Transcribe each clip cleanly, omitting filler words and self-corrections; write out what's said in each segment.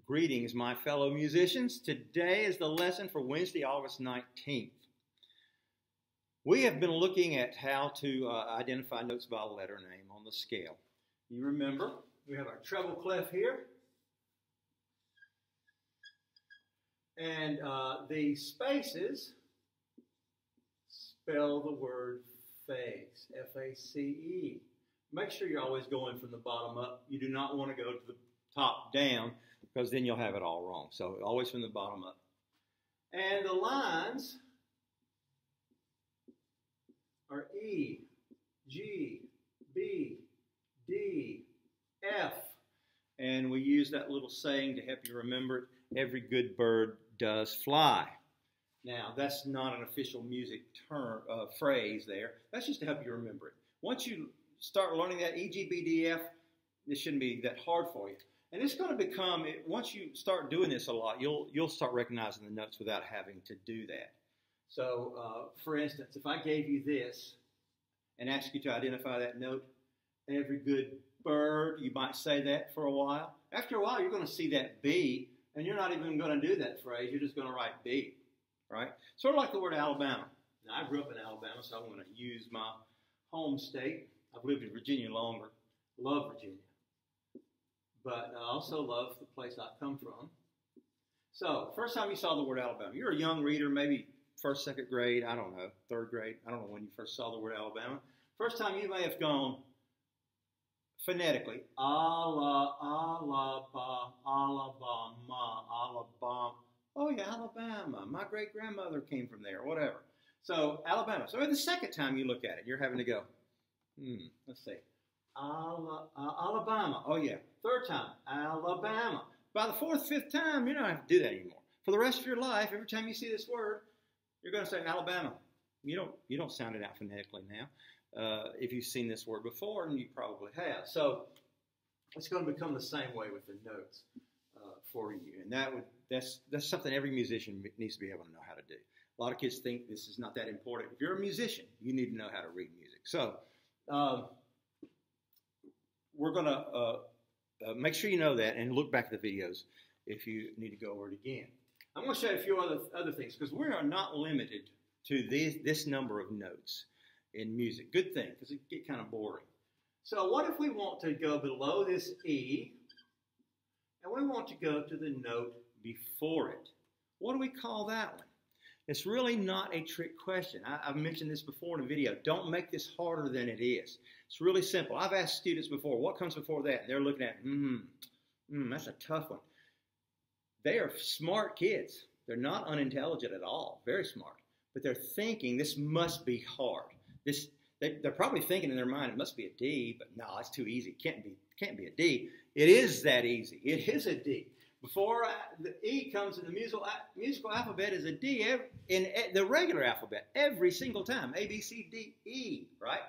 Greetings, my fellow musicians. Today is the lesson for Wednesday, August 19th. We have been looking at how to identify notes by letter name on the scale. You remember, we have our treble clef here. And the spaces spell the word face, F-A-C-E. Make sure you're always going from the bottom up. You do not want to go to the top down, because then you'll have it all wrong. So always from the bottom up. And the lines are E, G, B, D, F. And we use that little saying to help you remember it. Every good bird does fly. Now, that's not an official music term, phrase there. That's just to help you remember it. Once you start learning that E, G, B, D, F, this shouldn't be that hard for you. And it's going to become, once you start doing this a lot, you'll start recognizing the notes without having to do that. So, for instance, if I gave you this and asked you to identify that note, every good bird, you might say that for a while. After a while, you're going to see that B, and you're not even going to do that phrase. You're just going to write B, right? Sort of like the word Alabama. Now, I grew up in Alabama, so I'm going to use my home state. I've lived in Virginia longer. Love Virginia. But I also love the place I come from. So, first time you saw the word Alabama, you're a young reader, maybe first, second grade, I don't know, third grade. I don't know when you first saw the word Alabama. First time you may have gone phonetically, Alabama. Oh yeah, Alabama. My great-grandmother came from there, whatever. So, Alabama. So, the second time you look at it, you're having to go, let's see. Alabama. Oh, yeah. Third time, Alabama. By the fourth, fifth time, you don't have to do that anymore. For the rest of your life, every time you see this word, you're going to say Alabama. You don't sound it out phonetically now. If you've seen this word before, and you probably have. So it's going to become the same way with the notes for you. And that's something every musician needs to be able to know how to do. A lot of kids think this is not that important. If you're a musician, you need to know how to read music. So we're going to make sure you know that and look back at the videos if you need to go over it again. I'm going to show you a few other things, because we are not limited to this number of notes in music. Good thing, because it can get kind of boring. So what if we want to go below this E, and we want to go to the note before it? What do we call that one? It's really not a trick question. I've mentioned this before in a video. Don't make this harder than it is. It's really simple. I've asked students before, what comes before that? And they're looking at, that's a tough one. They are smart kids. They're not unintelligent at all. Very smart. But they're thinking this must be hard. They're probably thinking in their mind it must be a D, but no, it's too easy. It can't be a D. It is that easy. It is a D. Before the E comes in the musical alphabet is a D in the regular alphabet every single time. A, B, C, D, E, right?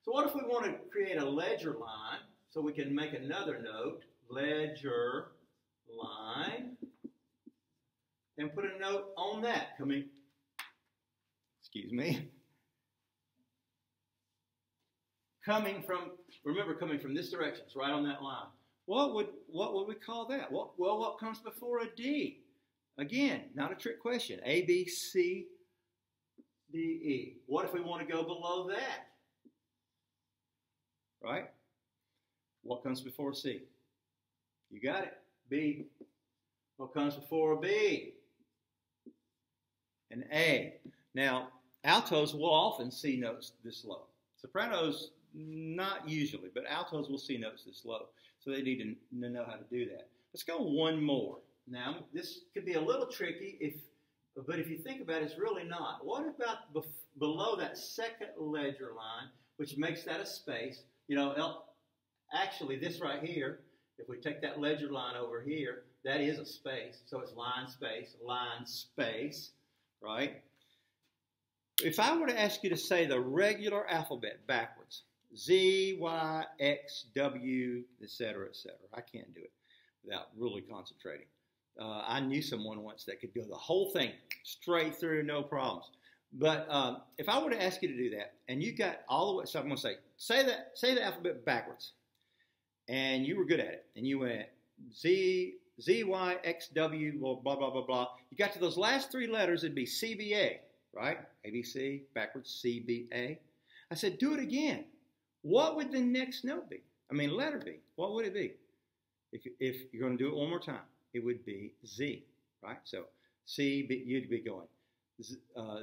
So what if we want to create a ledger line so we can make another note, ledger line, and put a note on that coming from this direction. It's right on that line. What would we call that? Well, what comes before a D? Again, not a trick question. A, B, C, D, E. What if we want to go below that? Right? What comes before C? You got it. B. What comes before a B? An A. Now, altos will often see notes this low. Sopranos, not usually, but altos will see notes this low. So they need to know how to do that. Let's go one more. Now, this could be a little tricky, but if you think about it, it's really not. What about below that second ledger line, which makes that a space? Actually, this right here, if we take that ledger line over here, that is a space. So it's line, space, right? If I were to ask you to say the regular alphabet backwards, Z, Y, X, W, etc., etc. I can't do it without really concentrating. I knew someone once that could go the whole thing straight through, no problems. But if I were to ask you to do that, and you got all the way, so I'm going to say the alphabet backwards, and you were good at it, and you went Z, Z, Y, X, W, blah, blah, blah, blah, blah. You got to those last three letters, it'd be CBA, right? ABC, backwards, CBA. I said, do it again. What would the next note be? I mean, letter be. What would it be? If you're going to do it one more time, it would be Z, right? So C, you'd be going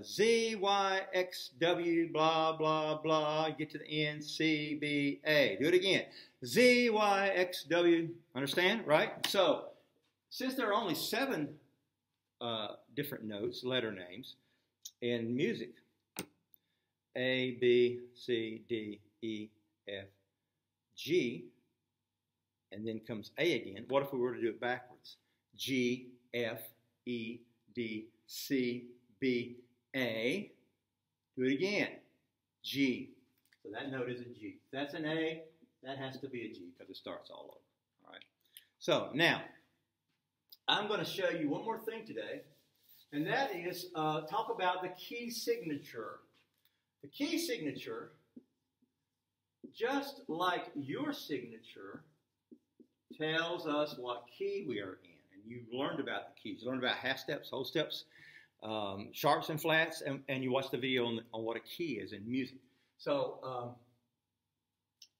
Z, Y, X, W, blah, blah, blah. You get to the end, C, B, A. Do it again. Z, Y, X, W. Understand, right? So since there are only 7 different notes, letter names, in music, A, B, C, D, E, F, G, and then comes A again. What if we were to do it backwards? G, F, E, D, C, B, A. Do it again. G. So that note is a G. If that's an A, that has to be a G because it starts all over. All right. So now, I'm going to show you one more thing today, and that is talk about the key signature. The key signature, just like your signature, tells us what key we are in. And you learned about the keys. You learned about half steps, whole steps, sharps and flats, and you watched the video on what a key is in music. So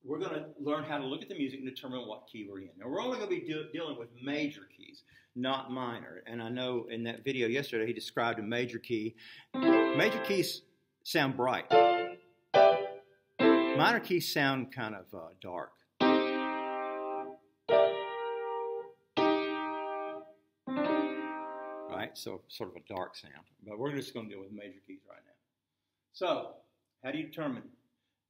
we're going to learn how to look at the music and determine what key we're in. Now, we're only going to be dealing with major keys, not minor. And I know in that video yesterday, he described a major key. Major keys sound bright. Minor keys sound kind of dark. Right? So sort of a dark sound. But we're just going to deal with major keys right now. So, how do you determine?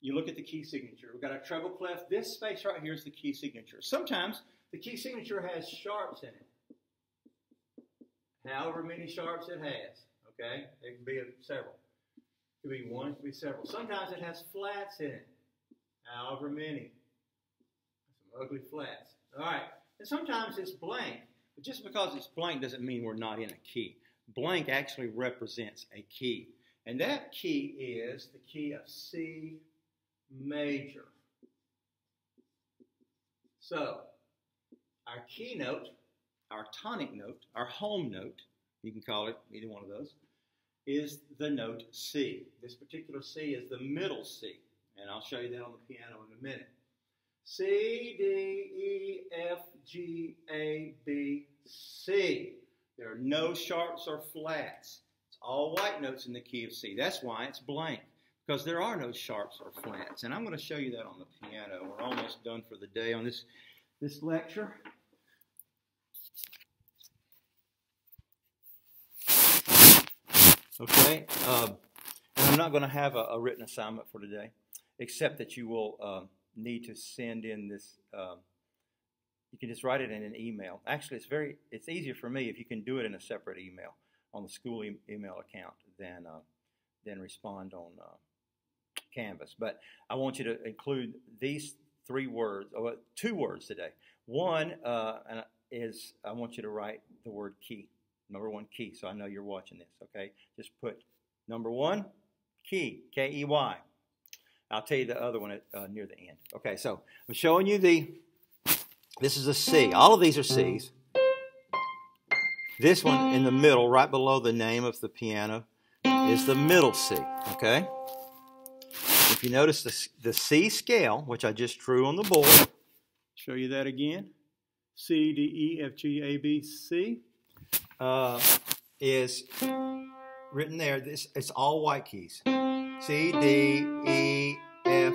You look at the key signature. We've got our treble clef. This space right here is the key signature. Sometimes the key signature has sharps in it. However many sharps it has. Okay? It can be several. It could be one, it could be several. Sometimes it has flats in it. However many. Some ugly flats. All right. And sometimes it's blank. But just because it's blank doesn't mean we're not in a key. Blank actually represents a key. And that key is the key of C major. So, our key note, our tonic note, our home note, you can call it either one of those, is the note C. This particular C is the middle C. And I'll show you that on the piano in a minute. C, D, E, F, G, A, B, C. There are no sharps or flats. It's all white notes in the key of C. That's why it's blank, because there are no sharps or flats. And I'm going to show you that on the piano. We're almost done for the day on this lecture. Okay, and I'm not going to have a written assignment for today, except that you will need to send in this. You can just write it in an email. Actually, it's easier for me if you can do it in a separate email on the school email account than respond on Canvas. But I want you to include these 3 words, or 2 words today. One is I want you to write the word key. Number 1, key, so I know you're watching this, okay? Just put number 1, key, K-E-Y. I'll tell you the other one near the end. Okay, so I'm showing you this is a C. All of these are C's. This one in the middle, right below the name of the piano, is the middle C, okay? If you notice the C scale, which I just drew on the board, show you that again. C, D, E, F, G, A, B, C. Is written there. It's all white keys. C, D, E, F,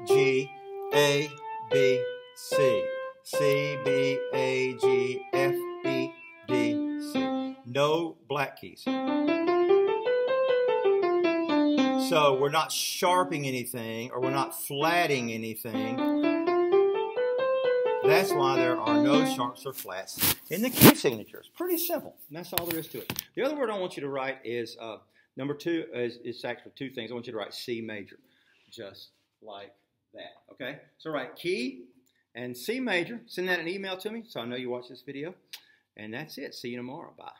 G, A, B, C. C, B, A, G, F, E, D, C. No black keys. So we're not sharping anything, or we're not flatting anything. That's why there are no sharps or flats in the key signatures. Pretty simple. And that's all there is to it. The other word I want you to write is, number 2, is actually 2 things. I want you to write C major, just like that. Okay? So write key and C major. Send that an email to me so I know you watch this video. And that's it. See you tomorrow. Bye.